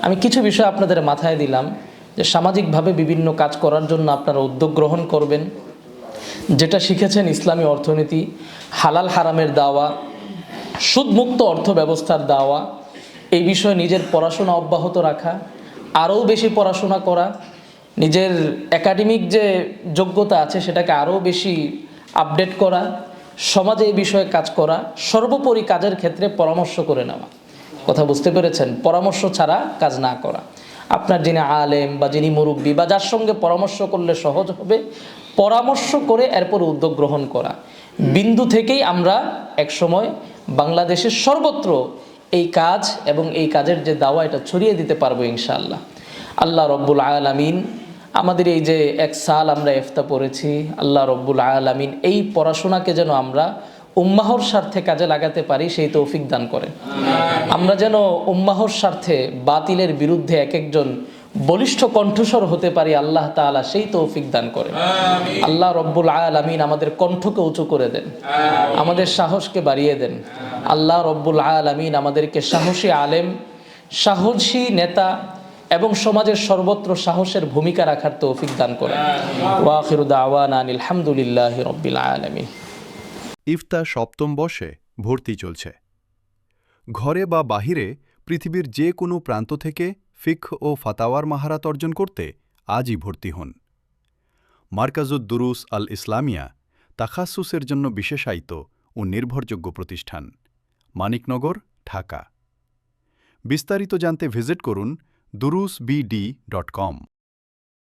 আমি কিছু বিষয় আপনাদের মাথায় দিলাম যে সামাজিকভাবে বিভিন্ন কাজ করার জন্য আপনারা উদ্যোগ গ্রহণ করবেন। যেটা শিখেছেন ইসলামী অর্থনীতি, হালাল হারামের দাওয়া, সুদমুক্ত অর্থ ব্যবস্থার দাওয়া, এই বিষয়ে নিজের পড়াশোনা অব্যাহত রাখা, আরও বেশি পড়াশোনা করা, নিজের একাডেমিক যে যোগ্যতা আছে সেটাকে আরও বেশি আপডেট করা, সমাজে এই বিষয়ে কাজ করা, সর্বোপরি কাজের ক্ষেত্রে পরামর্শ করে নেওয়া। কথা বুঝতে পেরেছেন? পরামর্শ ছাড়া কাজ না করা। আপনার যিনি আলেম বা যিনি মুরব্বী বা যার সঙ্গে পরামর্শ করলে সহজ হবে, পরামর্শ করে এরপর উদ্যোগ গ্রহণ করা। বিন্দু থেকেই আমরা একসময় বাংলাদেশের সর্বত্র এই কাজ এবং এই কাজের যে দাওয়া এটা ছড়িয়ে দিতে পারবো ইনশাআল্লাহ। আল্লাহ রব্বুল আলামিন আমাদের এই যে এক সাল আমরা ইফতা পড়েছি, আল্লাহ রব্বুল আলামিন এই পড়াশোনাকে যেন আমরা উম্মাহর স্বার্থে কাজে লাগাতে পারি সেই তৌফিক দান করে। আমরা যেন উম্মাহর স্বার্থে বাতিলের বিরুদ্ধে এক একজন বলিষ্ঠ কণ্ঠস্বর হতে পারি, আল্লাহ তাআলা সেই তৌফিক দান করে। আল্লাহ রব্বুল আলামিন আমাদের কণ্ঠকে উঁচু করে দেন, আমাদের সাহসকে বাড়িয়ে দেন। আল্লাহ রব্বুল আলামিন আমাদেরকে সাহসী আলেম, সাহসী নেতা এবং সমাজের সর্বত্র সাহসের ভূমিকা রাখার তৌফিক দান করেন। ওয়া আখিরু দাওয়ানা আনিল হামদুলিল্লাহি রাব্বিল আলামিন। ইফতা সপ্তম বর্ষে ভর্তি চলছে। ঘরে বা বাহিরে পৃথিবীর যে কোনো প্রান্ত থেকে ফিকহ ও ফাতাওয়ার মাহারাত অর্জন করতে আজই ভর্তি হন। মারকাজুদ দুরুস আল ইসলামিয়া তাখাসুসের জন্য বিশেষায়িত ও নির্ভরযোগ্য প্রতিষ্ঠান, মানিকনগর, ঢাকা। বিস্তারিত জানতে ভিজিট করুন durusbd.com।